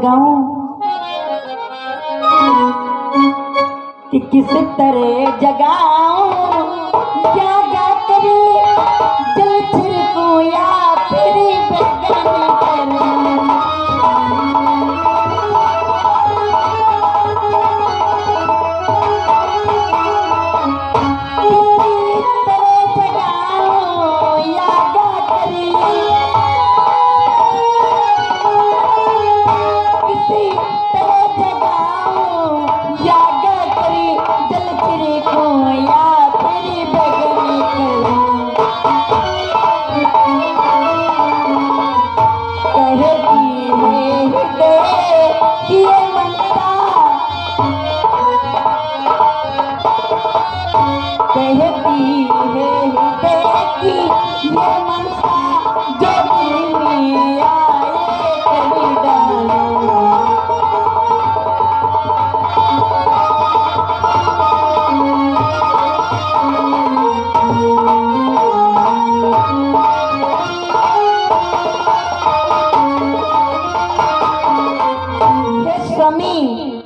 जगाऊं कि किस तरह जगाऊं, जागा करी जल छिड़कूं या फिर बेगानी करूं।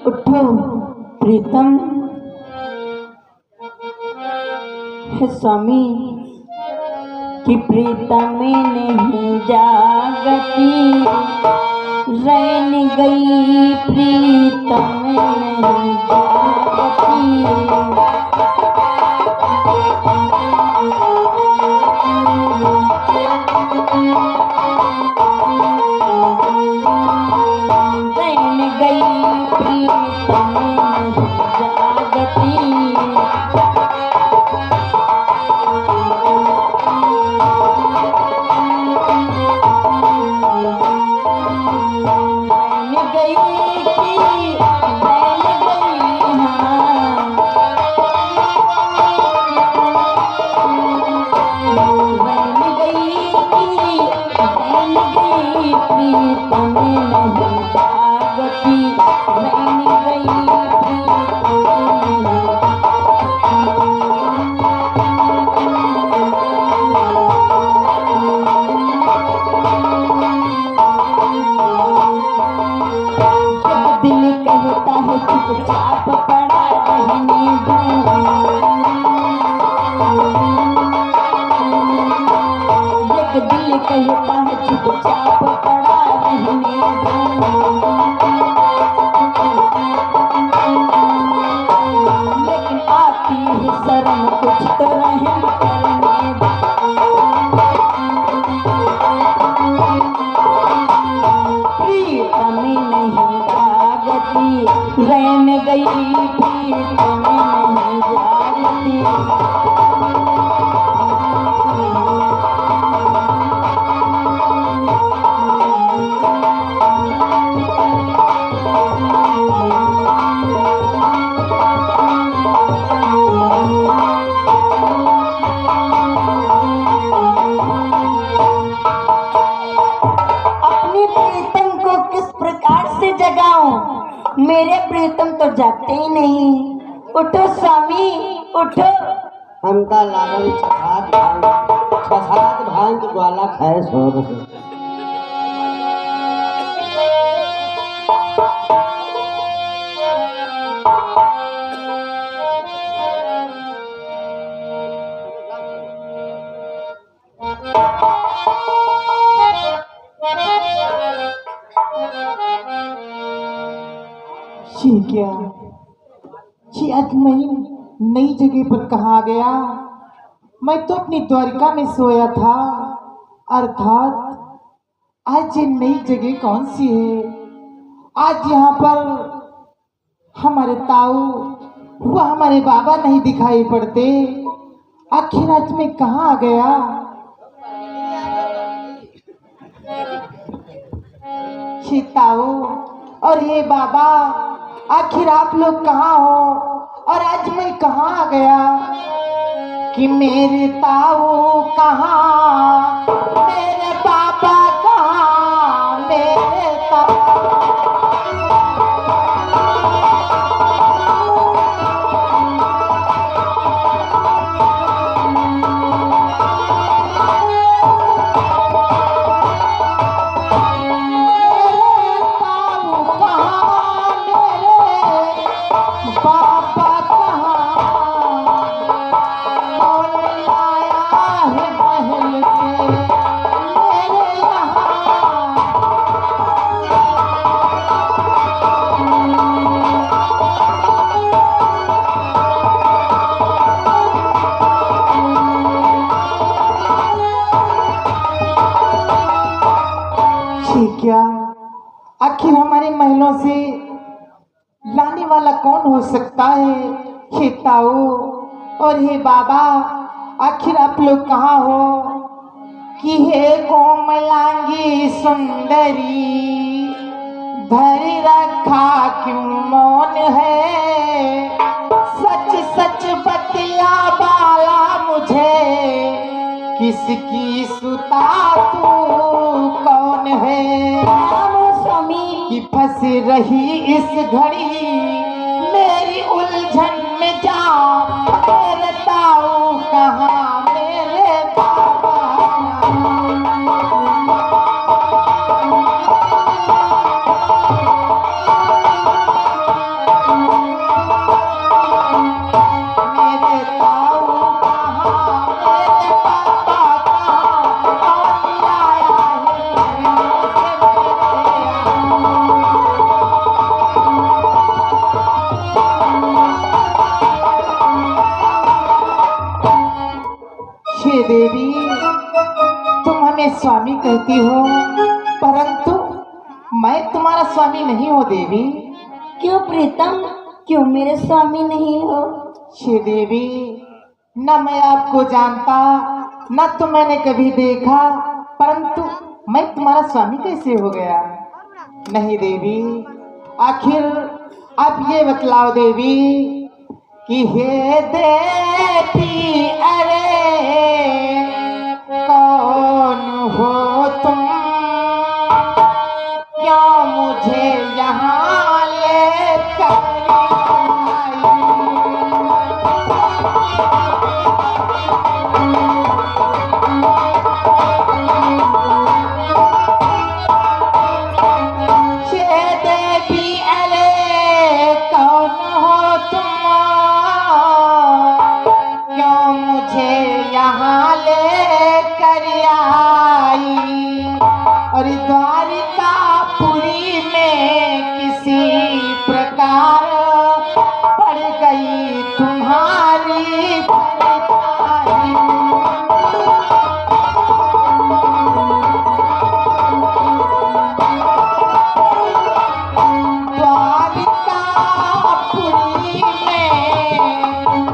उठो प्रीतम, है स्वामी कि प्रीतम नहीं जागती, रैन गई प्रीतम नहीं जागती। रैन गई प्रीतम नहीं जागती। अपनी प्रीतम को किस प्रकार से जगाऊं, मेरे प्रीतम तो जागते ही नहीं। उठो स्वामी उठो। हमका लागल छसात भांग ग्वाला खाए सो रहे। क्या आज मैं नई जगह पर कहाँ गया? मैं तो अपनी द्वारिका में सोया था, अर्थात आज ये नई जगह कौन सी है? आज यहाँ पर हमारे ताऊ व हमारे बाबा नहीं दिखाई पड़ते। आखिर आज मैं कहाँ आ गया? ये ताऊ और ये बाबा, आखिर आप लोग कहाँ हो और आज मैं कहाँ आ गया? कि मेरे ताऊ कहाँ, मेरे बाबा कहाँ, मेरे ताऊ। हमारे महलों से लाने वाला कौन हो सकता है? हे ताऊ और हे बाबा, आखिर आप लोग कहाँ हो? कि हे कोमलांगी सुंदरी, धरी रखा क्यों मौन है? सच सच बतिया बाला मुझे, किसकी सुता तू कौन है? स्वामी कि फंस रही इस घड़ी मेरी उलझन में जा, मेरे ताऊ कहाँ मेरे बाबा? मेरे ताऊ कहाँ, मेरे बाबा कहाँ? कौन लाया है हे देवी, तुम हमें स्वामी कहती हो, परंतु मैं तुम्हारा स्वामी नहीं हूँ देवी। क्यों प्रीतम, क्यों मेरे स्वामी नहीं हो? हे देवी, न मैं आपको जानता, न तो मैंने कभी देखा, परंतु मैं तुम्हारा स्वामी कैसे हो गया? नहीं देवी, आखिर आप ये बतलाओ देवी कि हे देवी, अरे कौन हो तुम? क्यों मुझे यहाँ लेकर आई? हे देवी, अरे कौन हो तुम? क्यों मुझे यहाँ लेकर आई? और द्वारिकापुरी में किसी प्रकार पड़ गई तुम्हारी परछाई। द्वारिकापुरी में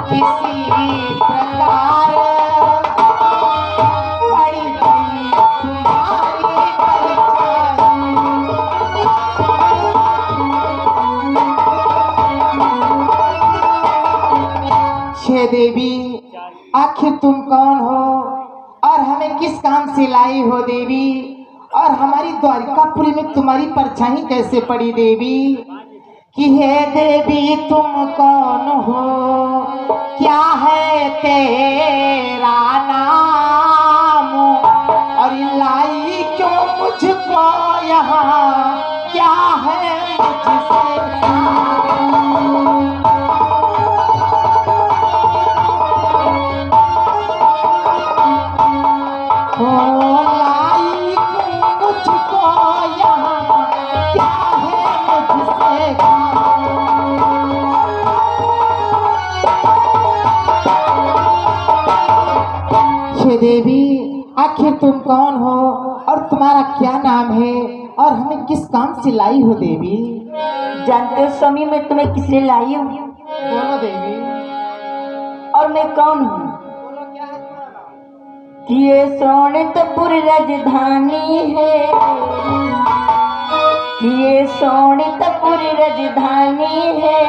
किसी प्रकार पड़ गई तुम्हारी परछाई। हे देवी, आखिर तुम कौन हो और हमें किस काम से लाई हो देवी? और हमारी द्वारिकापुरी में तुम्हारी परछाई कैसे पड़ी देवी? कि हे देवी, तुम कौन हो? क्या है तेरा नाम? और लाई क्यों मुझको यहाँ? क्या है मुझसे काम? लाई क्यों मुझको यहाँ? क्या है मुझसे काम? हे देवी, आखिर तुम कौन हो और तुम्हारा क्या नाम है और हमें किस काम से लाई हो देवी? जानते हो स्वामी, मैं तुम्हें किस लिए लाई हूँ बोलो देवी। और मैं कौन हूँ? कि ये सोनितपुर राजधानी है, कि ये सोनितपुर राजधानी है,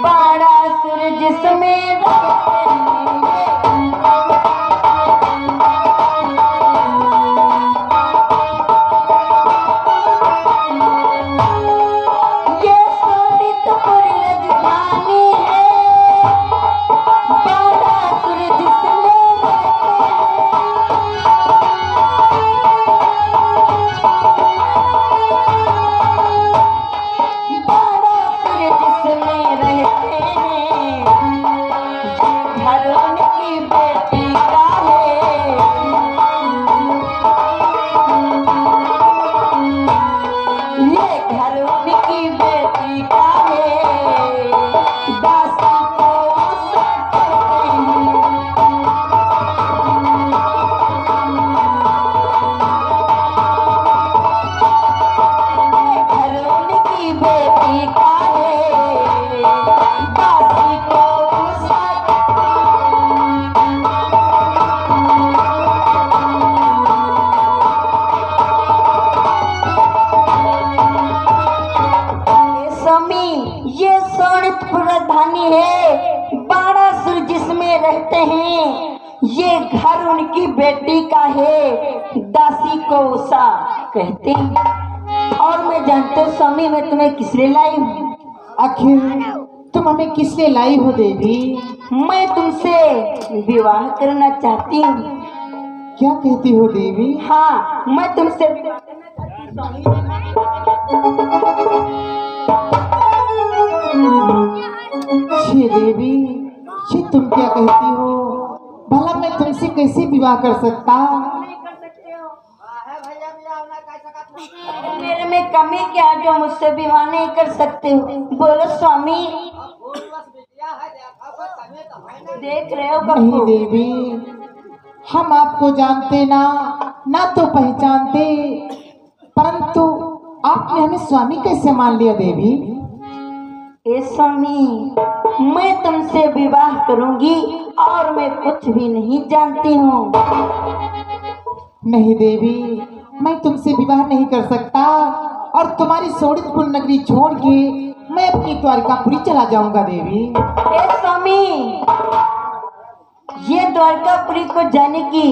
बड़ा सूरज जिसमें रहते हैं। ये सोनितपुर राजधानी है, बड़ा सूरज जिसमें रहते हैं। स्वामी ये सोनितपुर राजधानी है, बाणासुर जिसमें रहते हैं। ये घर उनकी बेटी का है, दासी को उषा कहते हैं। और मैं जानते हूँ स्वामी मैं तुम्हें किस लिए लाई हूँ? आखिर तुम हमें किस लिए लाई हो देवी? मैं तुमसे विवाह करना चाहती हूँ। क्या कहती हो देवी? हाँ, मैं तुमसे विवाह करना चाहती हूँ स्वामी। छे देवी, छे तुम क्या कहती हो? भला मैं तुमसे कैसे विवाह कर सकता? मेरे में कमी क्या जो मुझसे विवाह नहीं कर सकते हो? बोलो स्वामी। देख रहे हो नहीं कब? देवी, हम आपको जानते ना तो पहचानते, परंतु आपने हमें स्वामी कैसे मान लिया देवी? ए स्वामी, मैं तुमसे विवाह करूंगी और मैं कुछ भी नहीं जानती हूँ। नहीं देवी, मैं तुमसे विवाह नहीं कर सकता और तुम्हारी सोनितपुर नगरी छोड़ के मैं अपनी द्वारकापुरी चला जाऊंगा देवी। ए स्वामी, ये द्वारकापुरी को जाने की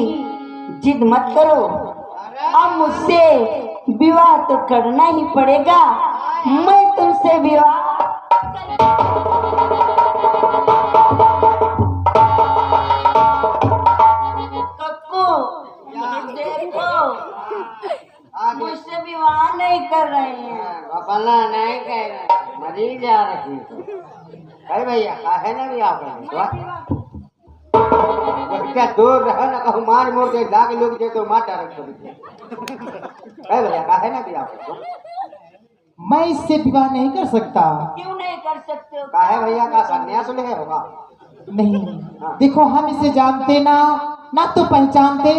जिद मत करो। अब मुझसे विवाह तो करना ही पड़ेगा। मैं तुमसे विवाह कक्कू, देखो मुझसे विवाह नहीं कर रहे हैं। अपना नहीं कह रहे, मरी जा रही। अरे भैया काहे ना भी आप क्या दूर रहो ना कहूँ मार मोर के लाग लोग जे तो मार डाल अरे भैया काहे ना भी आप मैं इससे विवाह नहीं कर सकता। क्यों नहीं कर सकते हो? काहे भैया का संन्यास ले होगा? नहीं, देखो हम इसे जानते ना तो पहचानते,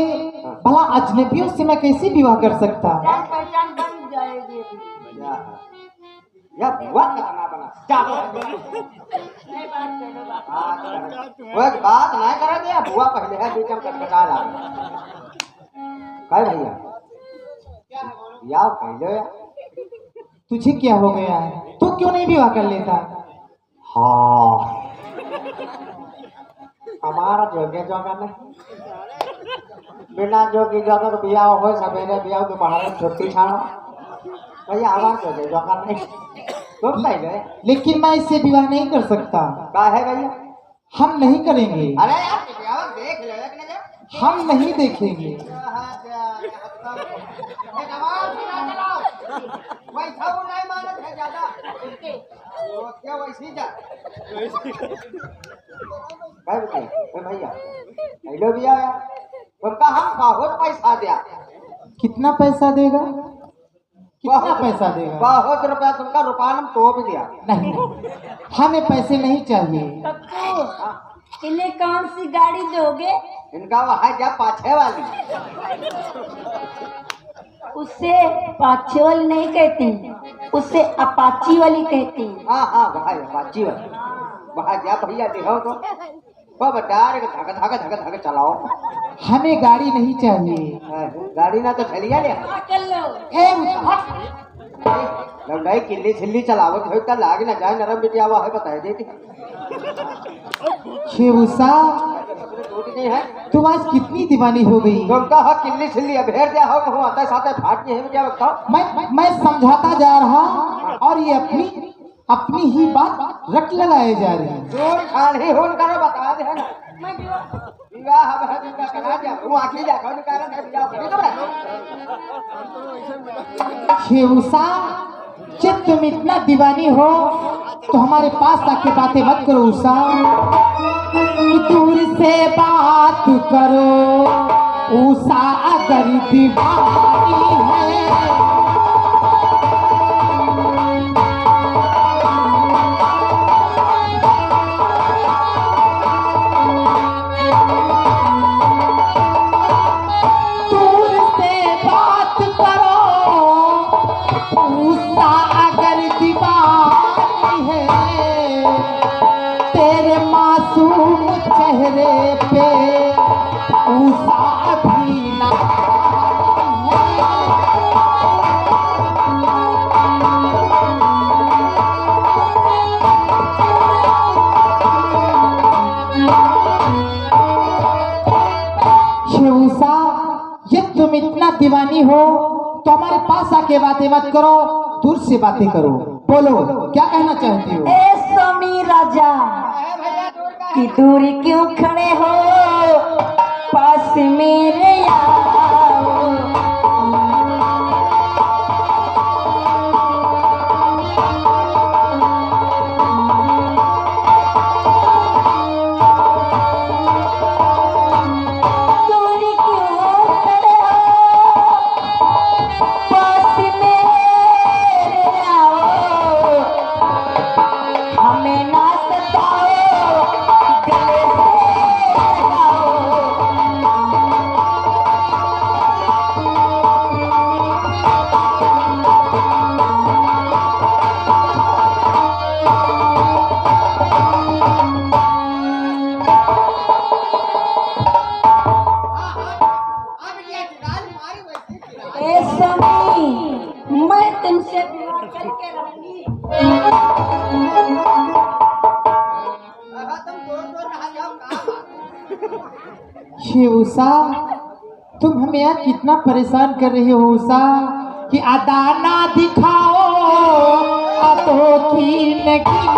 भला अजनबियों से मैं कैसे विवाह कर सकता? जान पहचान बन जाएगी। या बुआ का ना बना चलो नहीं बात करो। वो एक बात ना कर दिया बुआ पहले है बीच में कटकटा ला काहे भैया या पहले तुझे क्या हो गया है? तू क्यों नहीं विवाह कर लेता? हाँ हमारा जोगे जोगा नहीं बिना जोगी जोगा तो बिया हो सवेरे बिया दोपहर छुट्टी छाड़ा भैया आवाज जोगे जोगा नहीं तुम पहले। लेकिन मैं इससे विवाह नहीं कर सकता। काहे भैया? हम नहीं करेंगे। अरे यार देख ले एक नजर हम नहीं देखेंगे। वैसा वो नहीं मानत है ज्यादा क्या वैसी जा भैया हेलो भैया तुमका हम बहुत पैसा दिया। कितना पैसा देगा? कितना पैसा देगा? बहुत रुपया तुमका रुपान तो भी दिया। नहीं, हमें पैसे नहीं चाहिए। कक्कू, इन्हें कौन सी गाड़ी दोगे? इनका वहाँ जा पाछे वाली उससे पाछे वाली नहीं कहती, उससे अपाची वाली कहती। हाँ हाँ भाई बाची वाली वहाँ जा भैया देखो तो बाबा डायरेक्ट धक धक धक धक चलाओ। हमें गाड़ी नहीं चाहिए। गाड़ी ना तो चलिए ले कर लो। लौंडाई किल्ली छिल्ली चलावत हो तो लाग ना जाए नरम बिटिया हुआ है बता देती उषा, नहीं है तुम आज कितनी दीवानी हो गई? तुमका हो किल्ली छिल्ली अभेर दिया हो कहूँ आता साथ फाट है क्या बताओ? मैं समझाता जा रहा और ये अपनी ही बात रट लगाए जा रही है। जोर खान ही होन करो बता दे ना विवाह अब है जिनका करा दिया तू आखिर जा कौन कारण है विवाह करी तो उषा, जब तुम इतना दीवानी हो तो हमारे पास आके बातें मत करो उषा। दूर से बात करो उषा अगर दीवानी है। चेहरे पे उषा भी ना पास आके बातें मत करो, दूर से बातें करो। बोलो क्या कहना चाहती हो? ए स्वामी राजा की दूरी क्यों खड़े हो, पास मेरे आओ। दूरी क्यों खड़े हो, पास मेरे आओ। हमें ना सताओ, गले से लगाओ। ए स्वामी, मैं तुमसे विवाह करके रहूंगी। ये उषा, तुम हमें यार कितना परेशान कर रही हो उषा, कि अदा ना दिखाओ अतों की नगीना।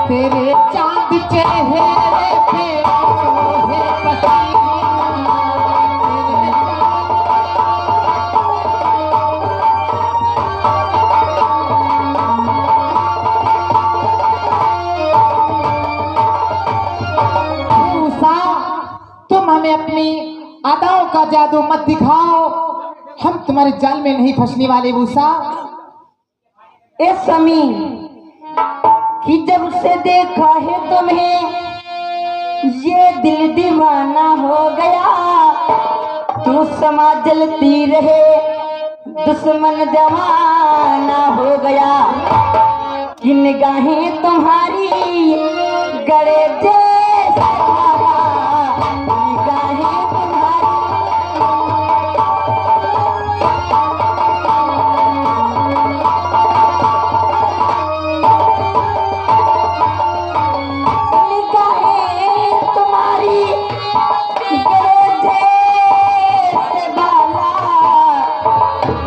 तेरे चांद चेहरे पे सोहे पसीना, तेरे उषा, तुम हमें अपनी अदाओं का जादू मत दिखाओ, हम तुम्हारे जाल में नहीं फंसने वाले उषा। ए स्वामी, कि जब से देखा है तुम्हें ये दिल दीवाना हो गया। तू समा जलती रहे, दुश्मन जमाना हो गया। कि निगाहें तुम्हारी गड़े जैसा धागा, निगाहें तुम्हारी।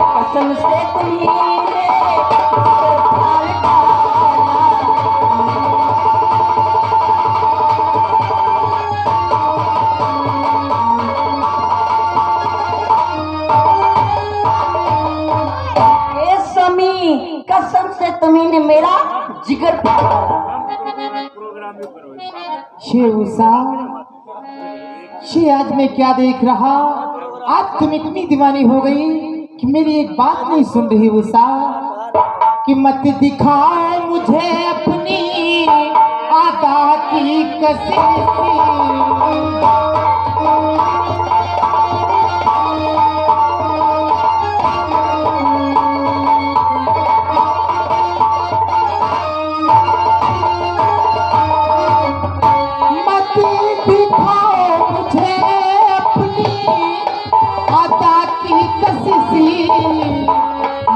कसम से तुम्हें स्वामी, कसम से तुम्हें मेरा जिगर फाड़ा। ये उषा, ये आज मैं क्या देख रहा, आज तुम इतनी दीवानी हो गई कि मेरी एक बात नहीं सुन रही उषा, कि मत दिखाओ मुझे अपनी आदा की कसी।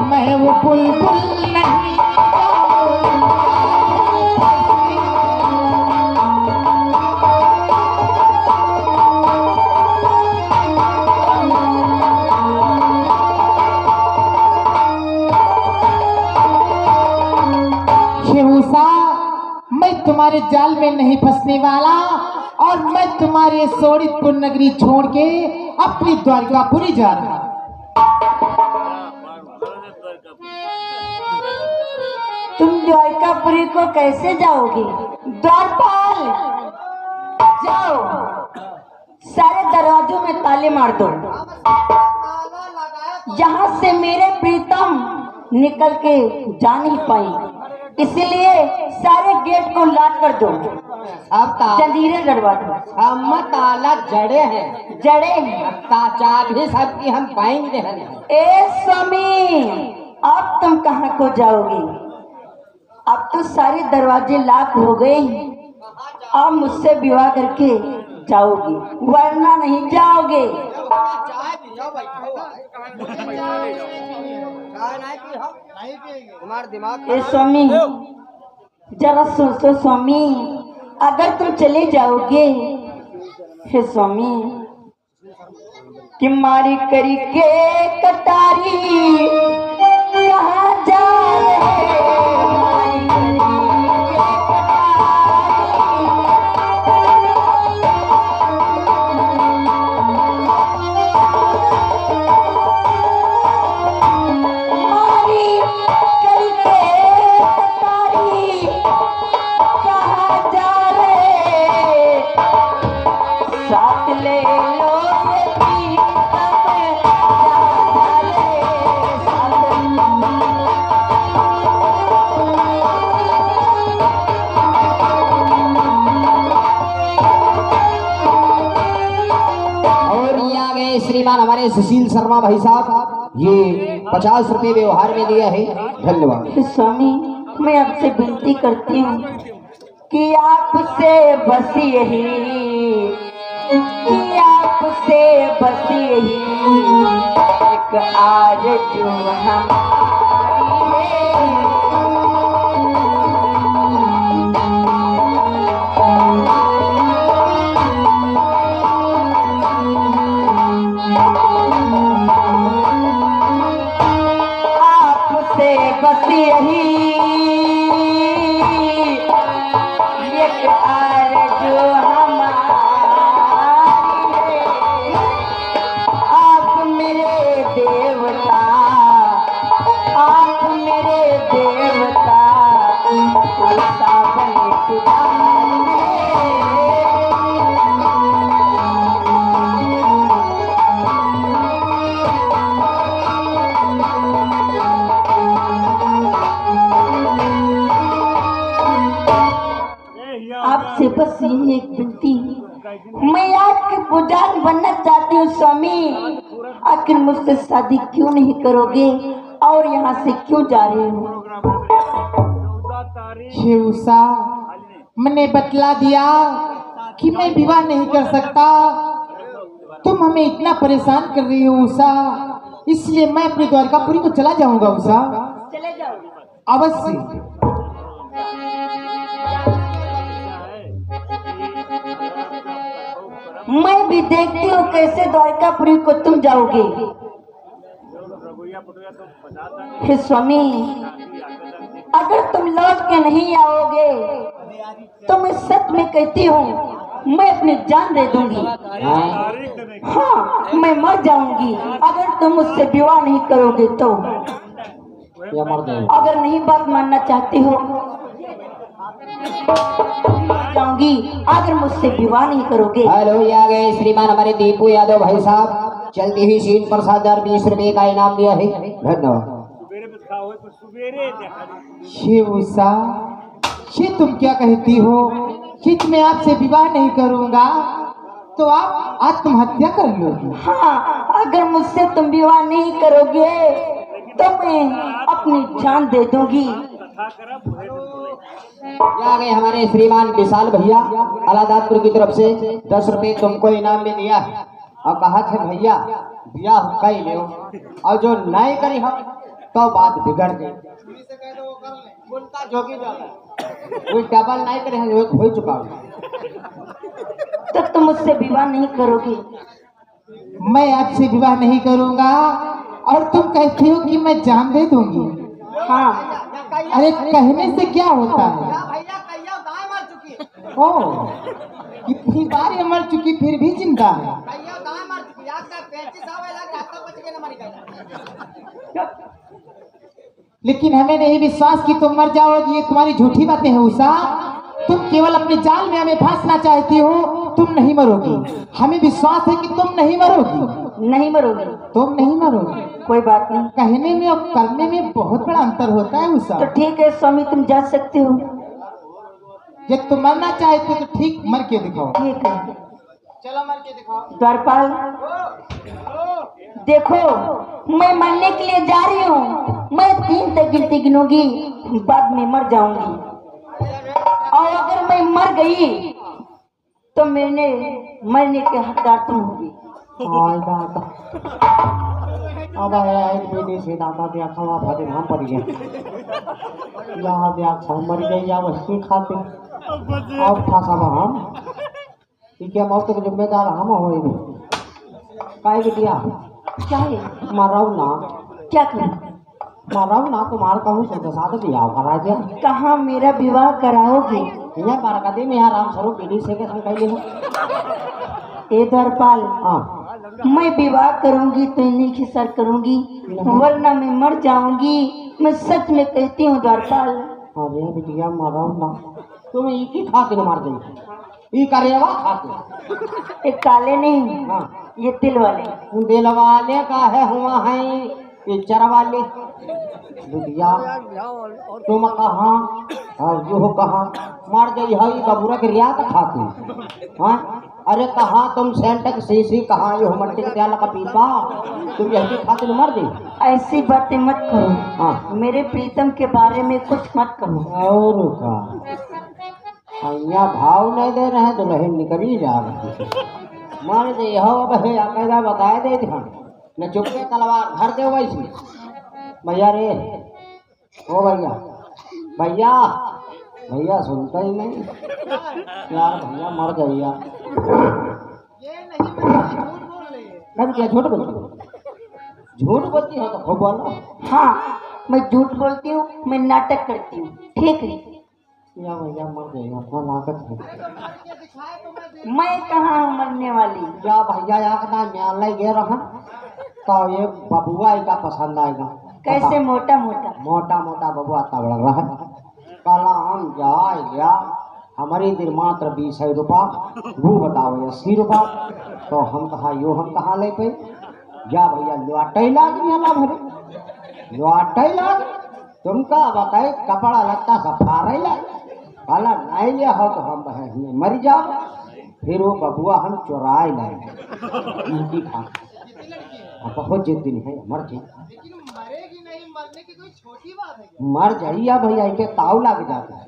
मैं वो बुलबुल नहीं उषा, मैं तुम्हारे जाल में नहीं फंसने वाला, और मैं तुम्हारे सोड़ितपुर नगरी छोड़ के अपनी द्वारकापुरी जा रहा। तुम द्वारकापुरी को कैसे जाओगे? द्वारपाल, जाओ सारे दरवाजों में ताले मार दो, यहाँ से मेरे प्रीतम निकल के जा नहीं पाई, इसलिए सारे गेट को लॉक कर दो। अब जंजीरें लड़वा दो। हम ताला जड़े हैं, जड़े हैं, चाबी सबकी हम पाएंगे। ए स्वामी, अब तुम कहाँ को जाओगे? अब तो सारे दरवाजे लॉक हो गए हैं। अब मुझसे विवाह करके जाओगे, वरना नहीं जाओगे। ए स्वामी, जरा सोचो स्वामी, अगर तुम चले जाओगे हे स्वामी, कि मारी करी के कटारी कहाँ जा रहे, मारी करी के मारी करी के कटारी कहाँ जा रहे, साथ ले लो बेटी तब जा रहे, साथ और ये आ गए श्रीमान हमारे सुशील शर्मा भाई साहब, ये 50 रुपये व्यवहार में दिया है, धन्यवाद। स्वामी, मैं आपसे विनती करती हूँ कि आपसे बस यही, कि आपसे बस यही एक आरज़ू हमारी है। आपसे बस यही एक आरज़ू हमारी है। आप मेरे देवता, आप मेरे देवता, सावन पुजारी है। आपसे बस यही एक विनती, मैं आपके पुजारी बनना चाहती हूँ स्वामी, आखिर मुझसे शादी क्यों नहीं करोगे और यहाँ से क्यों जा रहे हो? हे उषा, मैंने बतला दिया कि मैं विवाह नहीं कर सकता। तुम हमें इतना परेशान कर रही हो उषा, इसलिए मैं अपनी द्वारकापुरी को चला जाऊंगा उषा। चले जाओ। अवश्य। मैं भी देखती हूँ कैसे द्वारकापुरी को तुम जाओगे। हे स्वामी, अगर तुम लौट के नहीं आओगे तो मैं सच में कहती हूँ मैं अपनी जान दे दूंगी। हाँ, मैं मर जाऊंगी अगर तुम मुझसे विवाह नहीं करोगे तो। अगर नहीं बात मानना चाहती हो जाऊंगी अगर मुझसे विवाह नहीं करोगे। हेलो, ये आ गए श्रीमान हमारे दीपू यादव भाई साहब, चलती हुई सीन पर 7,020 रुपये का इनाम दिया है, धन्यवाद। हे उषा, ये तुम क्या कहती हो कि मैं आपसे विवाह नहीं करूंगा तो आप आत्महत्या कर लोगी? हाँ, अगर मुझसे तुम विवाह नहीं करोगे तो मैं अपनी जान दे दूंगी। ये आ गए हमारे श्रीमान विशाल भैया अलादातपुर की तरफ से 10 रुपये तुमको इनाम में दिया है और कहा थे भैया ब्याह कर ले, और जो नहीं करी हम तो बात बिगड़ गई। कोई डबल नहीं करे, हो चुका तो तुम मुझसे विवाह नहीं करोगे? मैं आपसे विवाह नहीं करूंगा और तुम कहती हो कि मैं जान दे दूंगी। हाँ, अरे कहने से क्या होता है? ओ, कितनी बार ये मर चुकी फिर भी जिंदा है। लेकिन हमें नहीं विश्वास कि तुम मर जाओगी, ये तुम्हारी झूठी बातें हैं उषा। तुम केवल अपने जाल में हमें फांसना चाहती हो, तुम नहीं मरोगी। हमें विश्वास है कि तुम नहीं मरोगी। नहीं मरोगे? तुम नहीं मरोगी। कोई बात नहीं, कहने में और करने में बहुत बड़ा अंतर होता है उषा। तो ठीक है स्वामी, तुम जा सकते हो। ये तुम मरना चाहते हो तो ठीक मर के दिखाओ। ठीक है, चलो मर के दिखाओ। द्वारपाल देखो, मैं मरने के लिए जा रही हूँ। मैं 3 तक गिनती गिनूंगी, बाद में मर जाऊंगी। और अगर मैं मर गई तो मैंने मरने के हकदार तुम होगी। अब आए बेटी से दादा दिया खावा भाते हम पड़ गए यहाँ दिया खाओ मर गई या वही खाते अब फांसा हम ठीक है मौत के जिम्मेदार हम हो काय बिटिया क्या है? माराऊ ना क्या करूं? माराऊ ना तुम्हारा कहूँ सुनते साथ दिया करा दिया कहाँ मेरा विवाह कराओगे? यहाँ बारकाती में यहाँ राम स्वरूप बेटी से के संग कही ए द्वारपाल, हाँ मैं विवाह करूंगी तो इन्हीं के साथ करूंगी, वरना मैं मर जाऊंगी। मैं सच में कहती हूँ द्वारपाल। अरे बिटिया माराऊ ना तुम्हें एक ही खाते मार देंगे ये करेगा खाते एक काले नहीं, हाँ ये तिल वाले। दिल वाले का है हुआ है पिक्चर वाले बिटिया तुम कहाँ और जो कहाँ मार गई है बबूरा के रिया का खाते हाँ अरे कहाँ तुम सेंटक सीसी कहाँ ये मट्टी के त्याला का पीपा तुम यही खाते मर दी ऐसी बातें मत करो। हाँ मेरे प्रीतम के बारे में कुछ मत कहो। और का यहाँ भाव नहीं दे रहे हैं तो लहन निकल ही जा रही मान दे हो कैदा बताए दे ध्यान न चुपके तलवार धर दे वैसी भैया रे ओ भैया भैया भैया सुनता ही नहीं यार भैया मर जाइया क्या झूठ बोलती हो तो खूब बोलो हाँ, मैं झूठ बोलती हूँ, मैं नाटक करती हूँ। ठीक है? या भैया मर जाइए अपना नाटक है मैं कहाँ हूँ मरने वाली? या भैया यार ना न्यायालय गए रहन तो ये बबुआ का पसंद आएगा कैसे? मोटा मोटा मोटा मोटा बबुआ तब लग रहा है कला हम जाए या हमारी दिन मात्र 20 रुपया वो बताओ 80 रुपया तो हम कहा यो हम कहाँ ले पे या भैया लौटे लाग ला भरे लौटे लाग तुमका बताए कपड़ा लगता सफारे लाग काला नहीं लिया हो तो हम मर जाओ फिर वो बबुआ हम चुराए लाएंगे इनकी खा बहुत जिद्दी है मर जी मरेगी नहीं, मरने की कोई छोटी बात है? मर जाइए भैया के ताव लग जाता है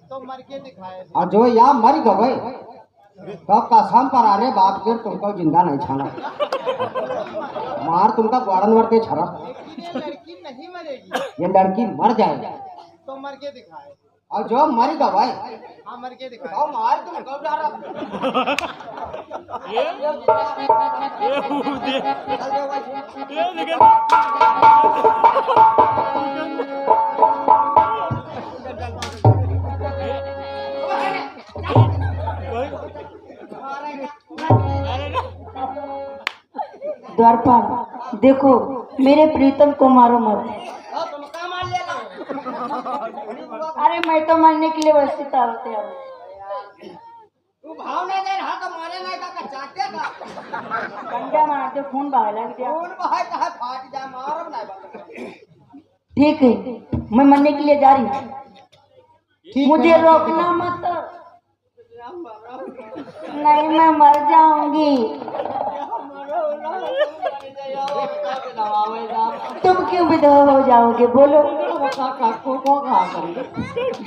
तो मर के दिखाए और जो या मर गए तो कसम पर आ रहे बाप फिर तुमको जिंदा नहीं छाना मार तुमका ग्वाड़न वरते छरा ये लड़की नहीं मरेगी ये लड़की मर जाएगी तो मर के दिखाए। और जो मर गए हाँ मर के दिखाए। और मार तुम कब जा रहा द्वारपाल, देखो मेरे प्रीतम को मारो मत। अरे मैं तो मरने के लिए वैसे होते हैं। तू भाव नहीं दे रहा तो मारे नहीं का चाटे का कंडा मार दे, खून बहाए लग जाए। कौन बहाए चाहे फाट जाए मारम नहीं बात ठीक है, मैं मरने के लिए जा रही हूँ, मुझे रोकना मत। नहीं मैं मर जाऊंगी। तुम क्यों विधवा हो जाओगे बोलो?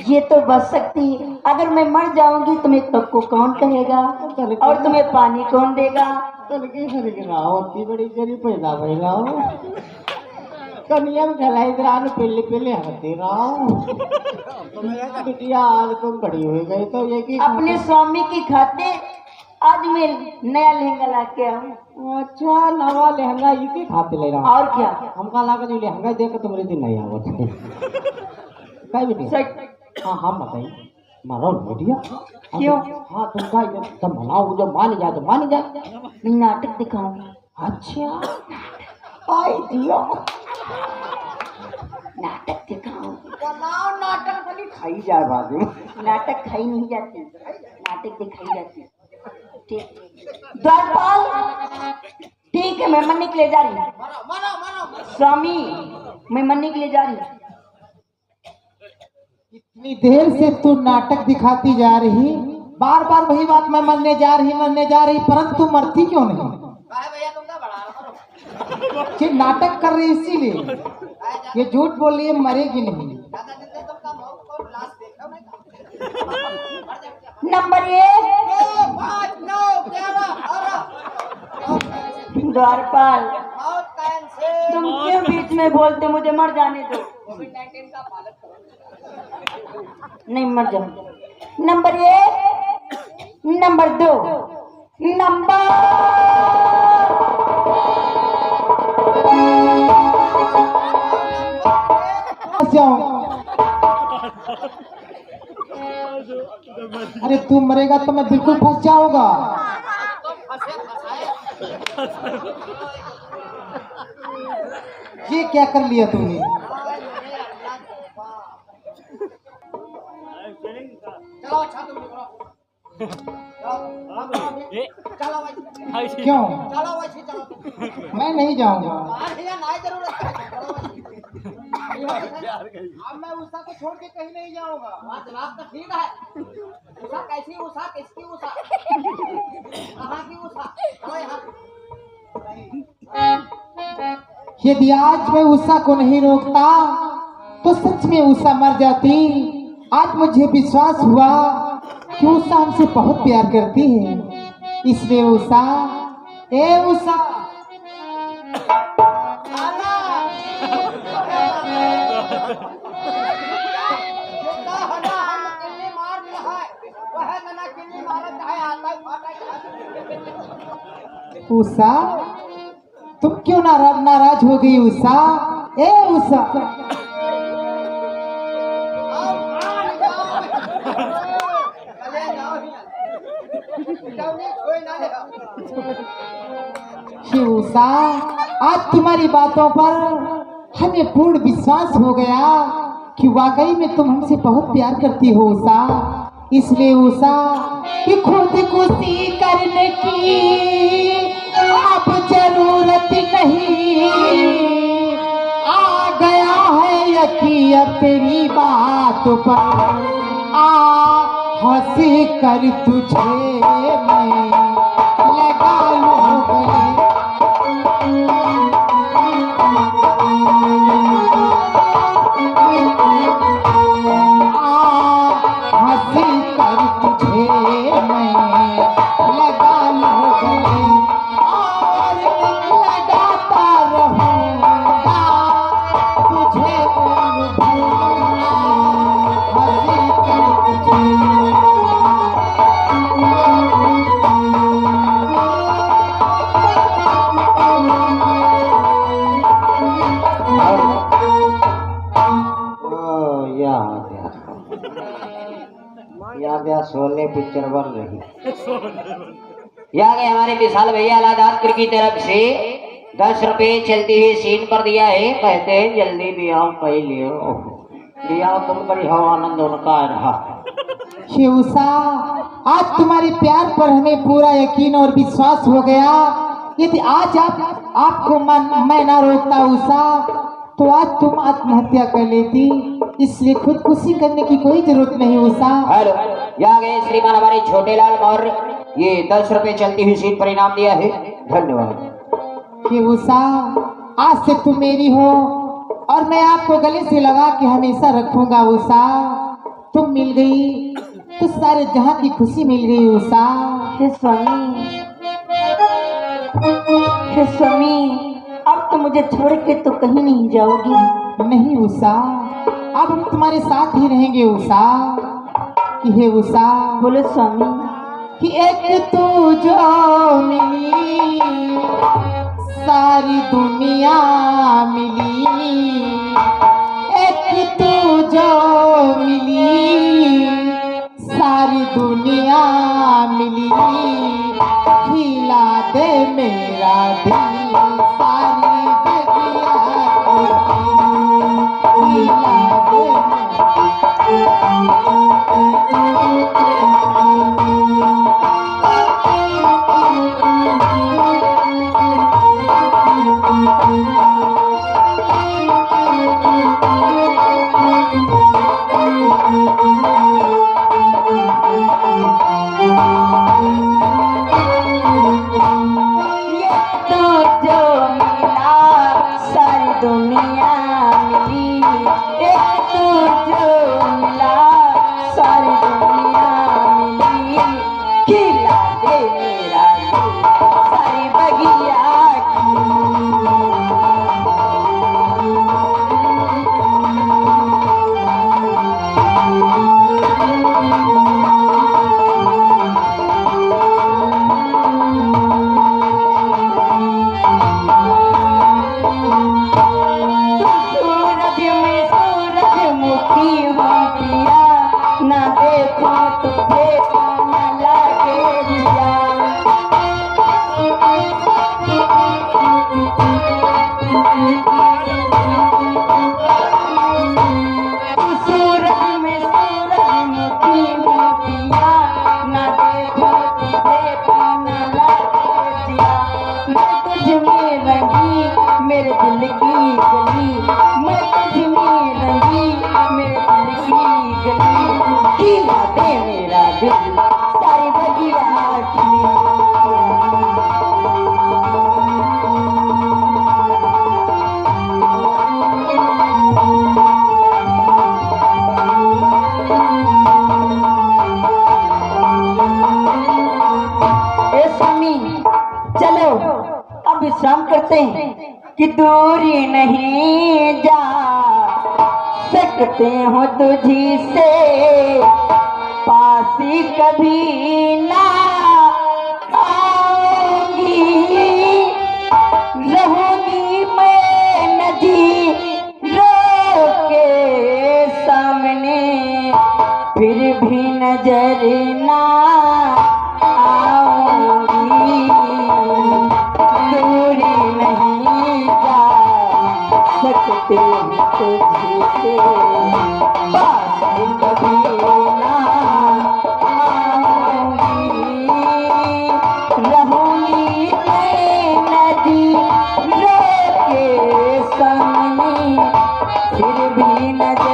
ये तो बच सकती है। अगर मैं मर जाऊंगी तुम्हें सबको कौन कहेगा और तुम्हें पानी कौन देगा? बड़ी गरी पैदा भैया कनिया में खलाई रान पहले पहले हंसते रहो बिटिया आज तुम बड़ी हो गई तो ये की अपने स्वामी की खाते आज मैं नया लहंगा ला के आऊँ। अच्छा नवा लहंगा ये की खाते ले रहा और क्या? हमका लागा जो लहंगा देख के तुम्हारे दिन नहीं आवत काय बेटी हाँ हाँ बताइए मारो बेटिया क्यों? हाँ तुमका ये सब बनाओ जो मान जाए तो मान जाए मैं नाटक दिखाऊंगी। अच्छा आई दियो नाटक दिखाऊंगी। बनाओ नाटक बनी खाई जाए बाजू नाटक खाई नहीं जाती, नाटक दिखाई जाती। ठीक द्वारपाल, ठीक है मैं मरने के लिए जा रही हूँ। स्वामी मैं मरने के लिए जा रही हूँ। इतनी देर से तू नाटक दिखाती जा रही, बार बार वही बात, मैं मरने जा रही परंतु मरती क्यों नहीं? कि नाटक कर रही इसीलिए ये झूठ बोल रही है मरेगी नहीं। नंबर 1 द्वारपाल, तुम क्यों बीच में बोलते? मुझे मर जाने दो। नहीं मर जाओ। नंबर 1, नंबर 2, नंबर अरे तू मरेगा तो मैं बिल्कुल फंस जाऊंगा। ये क्या कर लिया तुमने? क्यों? मैं नहीं जाऊंगा। अब मैं उषा को छोड़ के कहीं नहीं जाऊंगा। जवाब तो ठीक है। उषा कैसी उषा, किसकी उषा, कहाँ की उषा? यदि आज मैं उषा को नहीं रोकता तो सच में उषा मर जाती। आज मुझे विश्वास हुआ कि उषा हमसे बहुत प्यार करती है, इसलिए उषा, ए उषा, उषा तुम क्यों नाराज हो गई उषा? ए उषा, उषा आज तुम्हारी बातों पर हमें पूर्ण विश्वास हो गया कि वाकई में तुम हमसे बहुत प्यार करती हो उषा। इसलिए उषा कि खुदकुशी करने की अब जरूरत नहीं, आ गया है यकीन अब तेरी बात पर, आ हंसी कर तुझे मैं लगा लूं गले। शोले पिक्चर बन रही। यहाँ गए हमारे विशाल भैया अलादातपुर की तरफ से 10 रुपए चलती हुई सीन पर दिया है। कहते हैं जल्दी भी आओ, पहले भी आओ, तुम करी हो, आनंद उनका रहा। उषा आज तुम्हारे प्यार पर हमें पूरा यकीन और विश्वास हो गया। यदि आज आपको मैं ना रोकता उषा तो आज तुम आत्महत्या कर लेती। इसलिए खुदकुशी करने की कोई जरूरत नहीं उषा। हेलो, यहाँ गए श्रीमान हमारे छोटे लाल और ये 10 रुपए चलती हुई सीट पर इनाम दिया है। धन्यवाद। कि उषा आज से तुम मेरी हो और मैं आपको गले से लगा के हमेशा रखूंगा उषा। तुम मिल गई तो सारे जहां की खुशी मिल गई उषा। हे स्वामी, हे स्वामी, अब तो मुझे छोड़ के तो कहीं नहीं जाओगी। नहीं उषा, अब हम तुम्हारे साथ ही रहेंगे उषा। कि हे उषा, बोलो स्वामी। कि एक तू जो मिली सारी दुनिया मिली, एक तू जो मिली सारी दुनिया मिली, खिला दे मेरा दिल सारी बगिया खिला दे। सूरज में सूरजमुखी मोतिया न देखो तुझे पान लागे जिया। मैं तुझ में रंगी मेरे दिल की गली, मैं तुझ में रंगी मेरे दिल की गली। खिला दे मेरा दिल सारी बगिया खिली। चलो अब विश्राम करते हैं कि दूरी नहीं जा सकते हो तुझी से, पासी कभी ना आऊंगी। रहूंगी मैं नदी के सामने, फिर भी नजर ना आऊंगी। दूरी नहीं जा सकते तुझसे, पास कभी ना आऊंगी। रहूंगी मैं नदी के सामने, फिर भी नजर